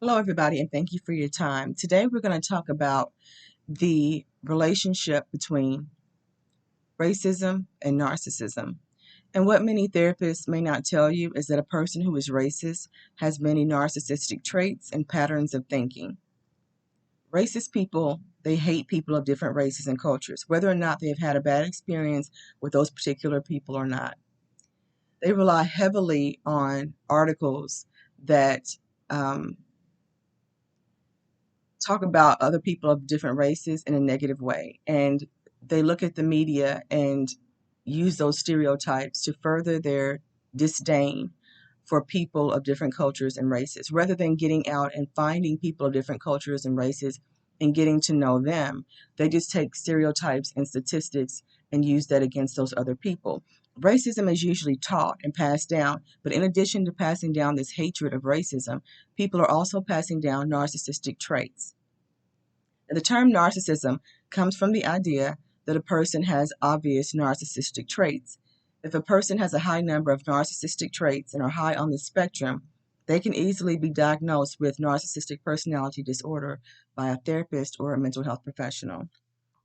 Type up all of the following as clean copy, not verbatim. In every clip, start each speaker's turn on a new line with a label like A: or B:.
A: Hello, everybody, and thank you for your time. Today, we're going to talk about the relationship between racism and narcissism. And what many therapists may not tell you is that a person who is racist has many narcissistic traits and patterns of thinking. Racist people, they hate people of different races and cultures, whether or not they have had a bad experience with those particular people or not. They rely heavily on articles that um, talk about other people of different races in a negative way. And they look at the media and use those stereotypes to further their disdain for people of different cultures and races. Rather than getting out and finding people of different cultures and races and getting to know them, they just take stereotypes and statistics and use that against those other people. Racism is usually taught and passed down, but in addition to passing down this hatred of racism, people are also passing down narcissistic traits. And the term narcissism comes from the idea that a person has obvious narcissistic traits. If a person has a high number of narcissistic traits and are high on the spectrum, they can easily be diagnosed with narcissistic personality disorder by a therapist or a mental health professional.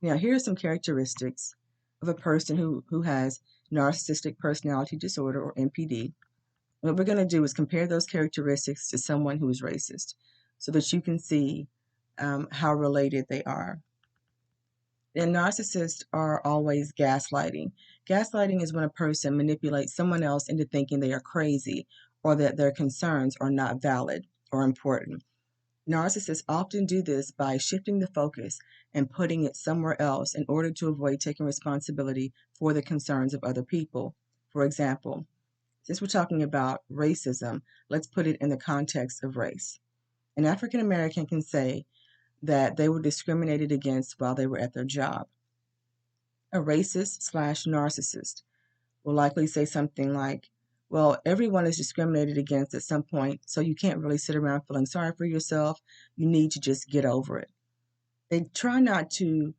A: Now, here are some characteristics of a person who has narcissistic personality disorder or NPD. What we're going to do is compare those characteristics to someone who is racist so that you can see how related they are. And narcissists are always gaslighting. Gaslighting is when a person manipulates someone else into thinking they are crazy or that their concerns are not valid or important. Narcissists often do this by shifting the focus and putting it somewhere else in order to avoid taking responsibility for the concerns of other people. For example, since we're talking about racism, let's put it in the context of race. An African American can say that they were discriminated against while they were at their job. A racist slash narcissist will likely say something like, well, everyone is discriminated against at some point, so you can't really sit around feeling sorry for yourself. You need to just get over it. They try not to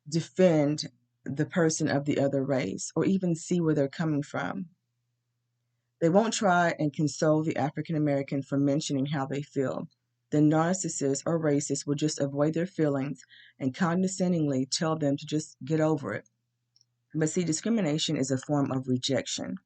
A: defend the person of the other race or even see where they're coming from. They won't try and console the African American for mentioning how they feel. The narcissist or racist will just avoid their feelings and condescendingly tell them to just get over it. But see, discrimination is a form of rejection.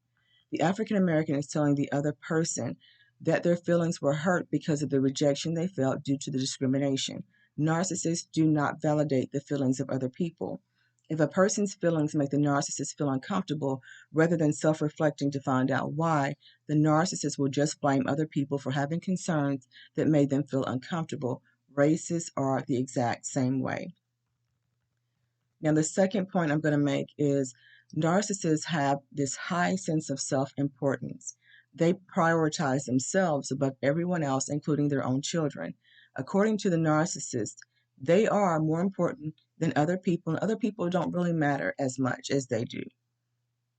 A: The African American is telling the other person that their feelings were hurt because of the rejection they felt due to the discrimination. Narcissists do not validate the feelings of other people. If a person's feelings make the narcissist feel uncomfortable, rather than self reflecting to find out why, the narcissist will just blame other people for having concerns that made them feel uncomfortable. Racists are the exact same way. Now, the second point I'm going to make is narcissists have this high sense of self importance. They prioritize themselves above everyone else, including their own children. According to the narcissist, they are more important than other people, and other people don't really matter as much as they do.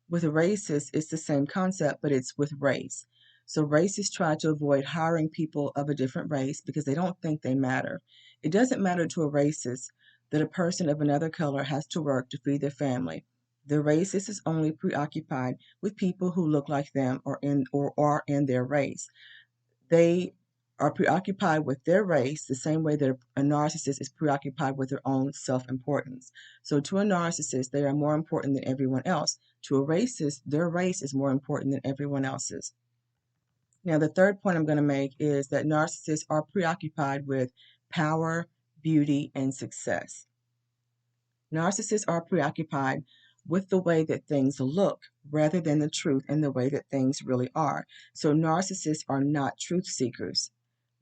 A: With racists, it's the same concept, but it's with race. So racists try to avoid hiring people of a different race because they don't think they matter. It doesn't matter to a racist that a person of another color has to work to feed their family. The racist is only preoccupied with people who look like them or are in their race. They are preoccupied with their race the same way that a narcissist is preoccupied with their own self importance. So, to a narcissist, they are more important than everyone else. To a racist, their race is more important than everyone else's. Now, the third point I'm going to make is that narcissists are preoccupied with power, beauty, and success. Narcissists are preoccupied with the way that things look rather than the truth and the way that things really are. So, narcissists are not truth seekers.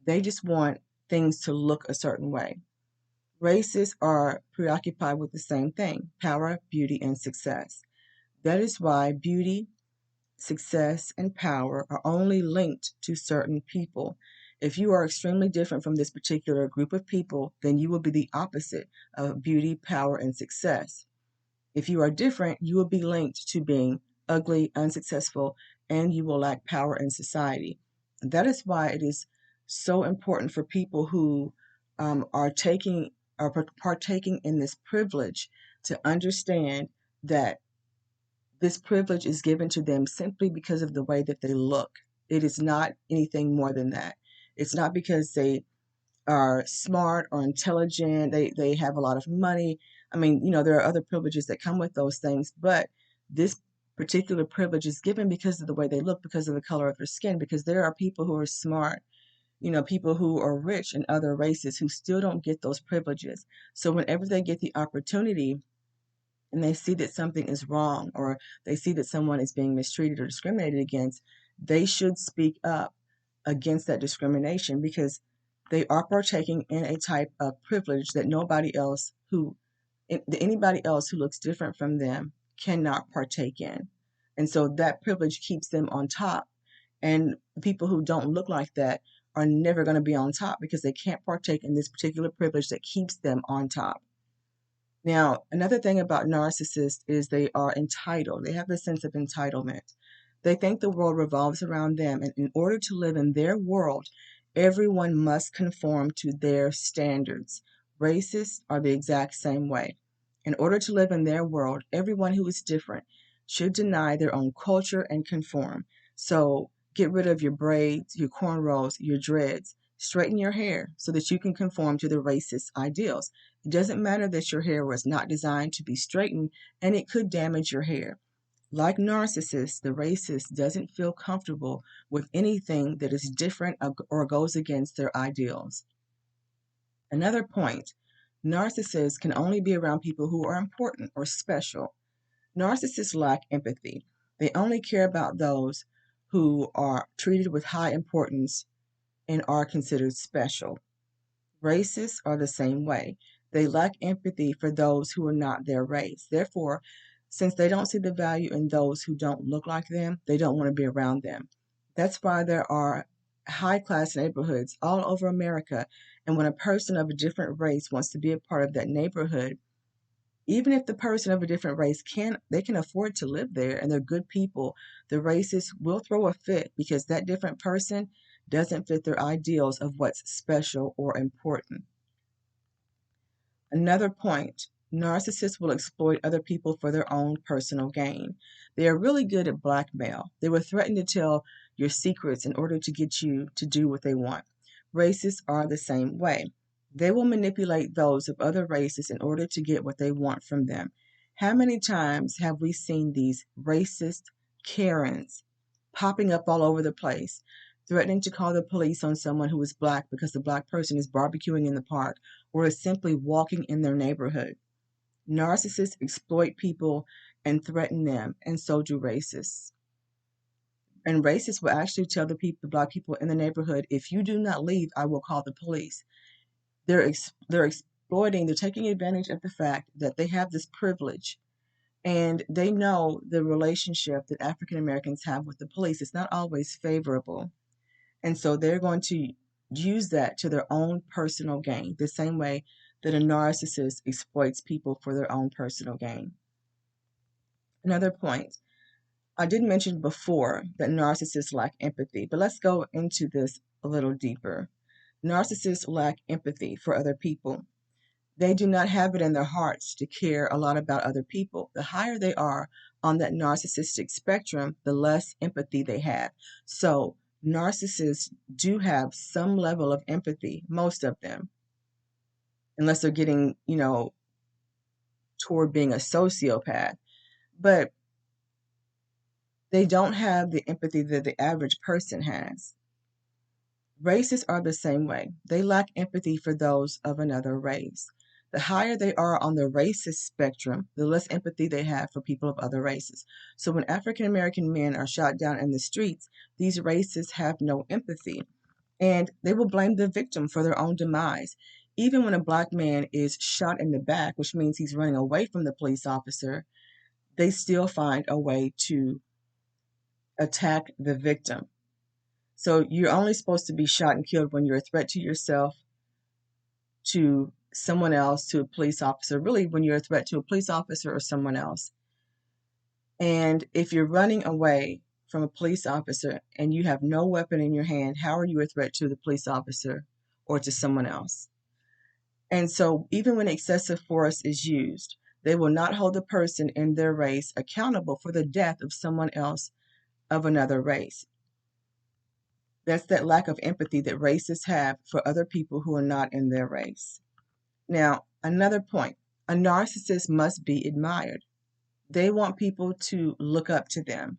A: They just want things to look a certain way. Racists are preoccupied with the same thing: power, beauty, and success. That is why beauty, success, and power are only linked to certain people. If you are extremely different from this particular group of people, then you will be the opposite of beauty, power, and success. If you are different, you will be linked to being ugly, unsuccessful, and you will lack power in society. That is why it is so important for people who are partaking in this privilege to understand that this privilege is given to them simply because of the way that they look. It is not anything more than that. It's not because they are smart or intelligent, they have a lot of money. I mean, there are other privileges that come with those things, but this particular privilege is given because of the way they look, because of the color of their skin, because there are people who are smart, people who are rich in other races who still don't get those privileges. So whenever they get the opportunity and they see that something is wrong, or they see that someone is being mistreated or discriminated against, they should speak up against that discrimination, because they are partaking in a type of privilege that anybody else who looks different from them cannot partake in. And so that privilege keeps them on top. And people who don't look like that are never going to be on top, because they can't partake in this particular privilege that keeps them on top. Now, another thing about narcissists is they are entitled. They have a sense of entitlement. They think the world revolves around them, and in order to live in their world, everyone must conform to their standards. Racists are the exact same way. In order to live in their world, everyone who is different should deny their own culture and conform. So get rid of your braids, your cornrows, your dreads. Straighten your hair so that you can conform to the racist ideals. It doesn't matter that your hair was not designed to be straightened, and it could damage your hair. Like narcissists, the racist doesn't feel comfortable with anything that is different or goes against their ideals. Another point, narcissists can only be around people who are important or special. Narcissists lack empathy. They only care about those who are treated with high importance and are considered special. Racists are the same way. They lack empathy for those who are not their race. Therefore, since they don't see the value in those who don't look like them, they don't want to be around them. That's why there are high class neighborhoods all over America. And when a person of a different race wants to be a part of that neighborhood, even if the person of a different race can afford to live there and they're good people, the racists will throw a fit because that different person doesn't fit their ideals of what's special or important. Another point, narcissists will exploit other people for their own personal gain. They are really good at blackmail. They will threaten to tell your secrets in order to get you to do what they want. Racists are the same way. They will manipulate those of other races in order to get what they want from them. How many times have we seen these racist Karens popping up all over the place, threatening to call the police on someone who is black because the black person is barbecuing in the park or is simply walking in their neighborhood? Narcissists exploit people and threaten them, and so do racists. And racists will actually tell the black people in the neighborhood, if you do not leave, I will call the police. They're exploiting, they're taking advantage of the fact that they have this privilege, and they know the relationship that African Americans have with the police. It's not always favorable. And so they're going to use that to their own personal gain, the same way that a narcissist exploits people for their own personal gain. Another point, I did mention before that narcissists lack empathy, but let's go into this a little deeper. Narcissists lack empathy for other people. They do not have it in their hearts to care a lot about other people. The higher they are on that narcissistic spectrum, the less empathy they have. So narcissists do have some level of empathy, most of them, unless they're getting, toward being a sociopath. But they don't have the empathy that the average person has. Racists are the same way. They lack empathy for those of another race. The higher they are on the racist spectrum, the less empathy they have for people of other races. So when African American men are shot down in the streets, these racists have no empathy, and they will blame the victim for their own demise. Even when a black man is shot in the back, which means he's running away from the police officer, they still find a way to attack the victim. So you're only supposed to be shot and killed when you're a threat to yourself, to someone else, to a police officer, really when you're a threat to a police officer or someone else. And if you're running away from a police officer and you have no weapon in your hand, how are you a threat to the police officer or to someone else? And so even when excessive force is used, they will not hold the person in their race accountable for the death of someone else of another race. That's that lack of empathy that racists have for other people who are not in their race. Now, another point, a narcissist must be admired. They want people to look up to them.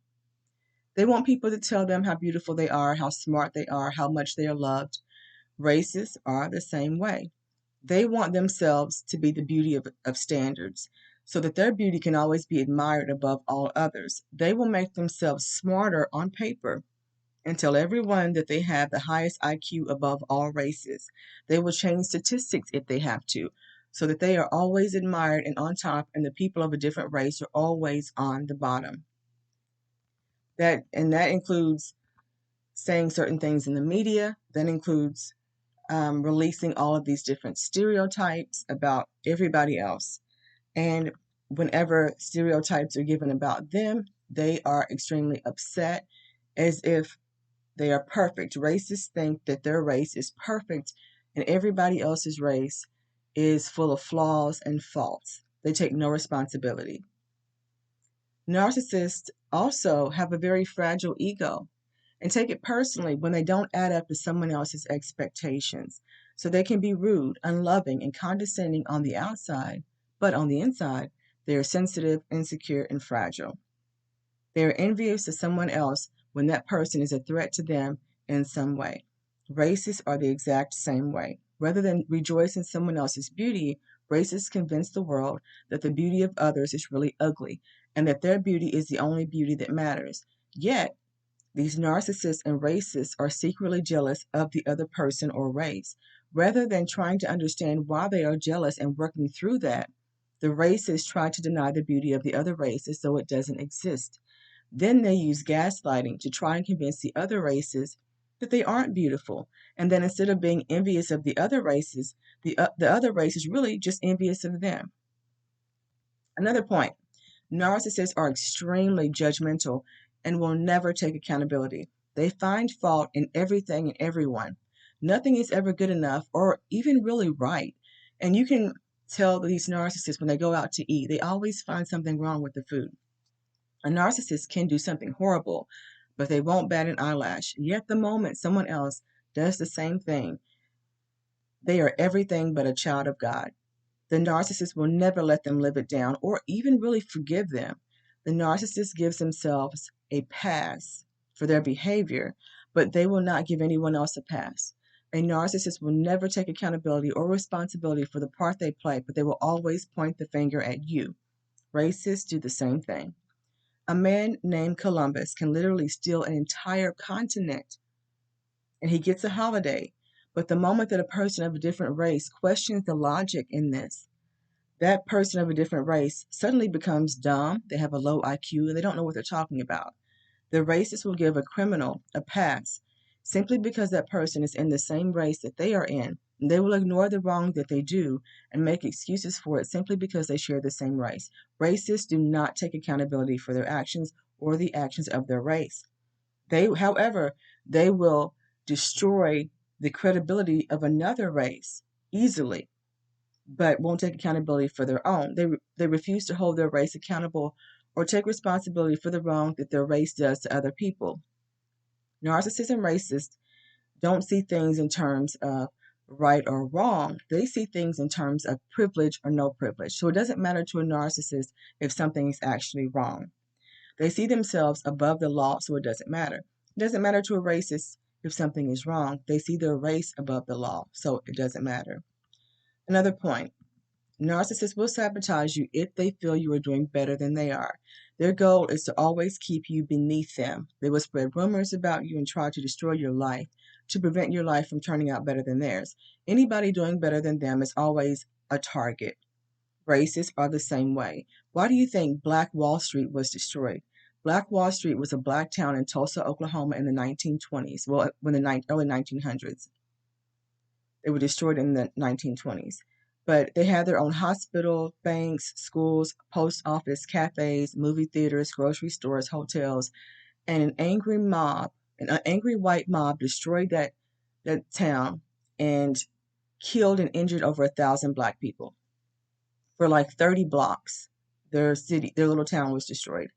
A: They want people to tell them how beautiful they are, how smart they are, how much they are loved. Racists are the same way. They want themselves to be the beauty of standards so that their beauty can always be admired above all others. They will make themselves smarter on paper and tell everyone that they have the highest IQ above all races. They will change statistics if they have to, so that they are always admired and on top, and the people of a different race are always on the bottom. That includes saying certain things in the media. That includes releasing all of these different stereotypes about everybody else. And whenever stereotypes are given about them, they are extremely upset, as if they are perfect. Racists think that their race is perfect and everybody else's race is full of flaws and faults. They take no responsibility. Narcissists also have a very fragile ego and take it personally when they don't add up to someone else's expectations. So they can be rude, unloving, and condescending on the outside, but on the inside, they are sensitive, insecure, and fragile. They are envious of someone else when that person is a threat to them in some way. Racists are the exact same way. Rather than rejoice in someone else's beauty, racists convince the world that the beauty of others is really ugly and that their beauty is the only beauty that matters. Yet, these narcissists and racists are secretly jealous of the other person or race. Rather than trying to understand why they are jealous and working through that, the racists try to deny the beauty of the other race as though it doesn't exist. Then they use gaslighting to try and convince the other races that they aren't beautiful. And then instead of being envious of the other races, the other race is really just envious of them. Another point, narcissists are extremely judgmental and will never take accountability. They find fault in everything and everyone. Nothing is ever good enough or even really right. And you can tell these narcissists when they go out to eat, they always find something wrong with the food. A narcissist can do something horrible, but they won't bat an eyelash. Yet the moment someone else does the same thing, they are everything but a child of God. The narcissist will never let them live it down or even really forgive them. The narcissist gives themselves a pass for their behavior, but they will not give anyone else a pass. A narcissist will never take accountability or responsibility for the part they play, but they will always point the finger at you. Racists do the same thing. A man named Columbus can literally steal an entire continent and he gets a holiday. But the moment that a person of a different race questions the logic in this, that person of a different race suddenly becomes dumb, they have a low IQ, and they don't know what they're talking about. The racist will give a criminal a pass simply because that person is in the same race that they are in. And they will ignore the wrong that they do and make excuses for it simply because they share the same race. Racists do not take accountability for their actions or the actions of their race. However, they will destroy the credibility of another race easily, but won't take accountability for their own. They refuse to hold their race accountable or take responsibility for the wrong that their race does to other people. Narcissists and racists don't see things in terms of right or wrong. They see things in terms of privilege or no privilege. So it doesn't matter to a narcissist if something is actually wrong. They see themselves above the law, so it doesn't matter. It doesn't matter to a racist if something is wrong. They see their race above the law, so it doesn't matter. Another point, narcissists will sabotage you if they feel you are doing better than they are. Their goal is to always keep you beneath them. They will spread rumors about you and try to destroy your life to prevent your life from turning out better than theirs. Anybody doing better than them is always a target. Racists are the same way. Why do you think Black Wall Street was destroyed? Black Wall Street was a black town in Tulsa, Oklahoma in the 1920s, well, when the early 1900s. They were destroyed in the 1920s. But they had their own hospital, banks, schools, post office, cafes, movie theaters, grocery stores, hotels, and an angry white mob destroyed that town and killed and injured over 1,000 Black people. For like 30 blocks, their little town was destroyed.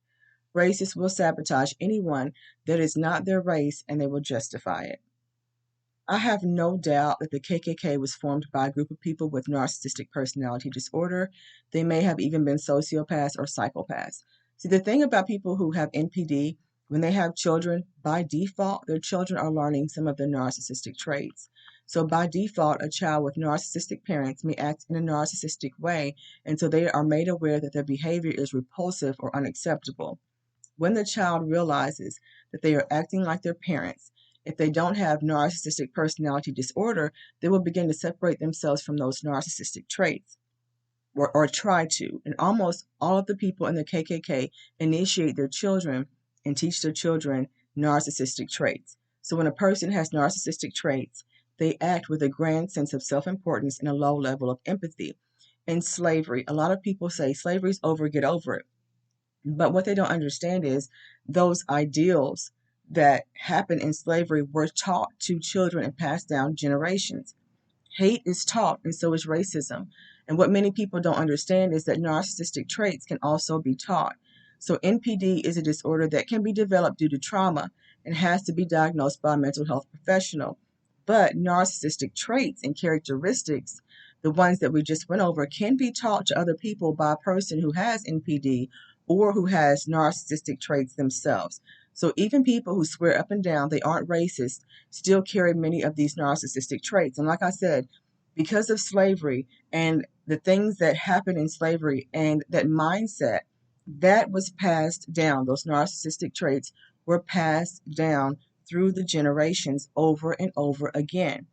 A: Racists will sabotage anyone that is not their race, and they will justify it. I have no doubt that the KKK was formed by a group of people with narcissistic personality disorder. They may have even been sociopaths or psychopaths. See, the thing about people who have NPD, when they have children, by default, their children are learning some of the narcissistic traits. So, by default, a child with narcissistic parents may act in a narcissistic way until they are made aware that their behavior is repulsive or unacceptable. When the child realizes that they are acting like their parents, if they don't have narcissistic personality disorder, they will begin to separate themselves from those narcissistic traits or try to. And almost all of the people in the KKK initiate their children and teach their children narcissistic traits. So when a person has narcissistic traits, they act with a grand sense of self importance and a low level of empathy. In slavery, a lot of people say slavery's over, get over it. But what they don't understand is those ideals that happen in slavery were taught to children and passed down generations. Hate is taught, and so is racism. And what many people don't understand is that narcissistic traits can also be taught. So, NPD is a disorder that can be developed due to trauma and has to be diagnosed by a mental health professional. But narcissistic traits and characteristics, the ones that we just went over, can be taught to other people by a person who has NPD or who has narcissistic traits themselves. So, even people who swear up and down they aren't racist still carry many of these narcissistic traits. And like I said, because of slavery and the things that happened in slavery and that mindset, that was passed down. Those narcissistic traits were passed down through the generations over and over again.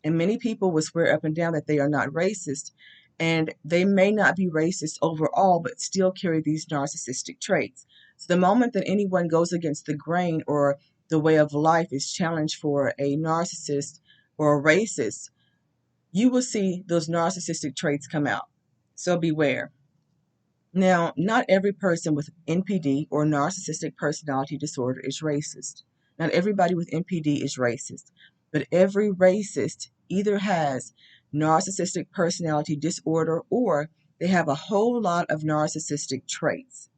A: And many people will swear up and down that they are not racist, and they may not be racist overall, but still carry these narcissistic traits. So the moment that anyone goes against the grain or the way of life is challenged for a narcissist or a racist, you will see those narcissistic traits come out. So beware. Now, not every person with NPD or narcissistic personality disorder is racist. Not everybody with NPD is racist, but every racist either has narcissistic personality disorder or they have a whole lot of narcissistic traits.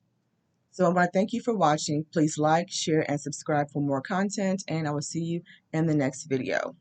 A: So I want to thank you for watching. Please like, share, and subscribe for more content, and I will see you in the next video.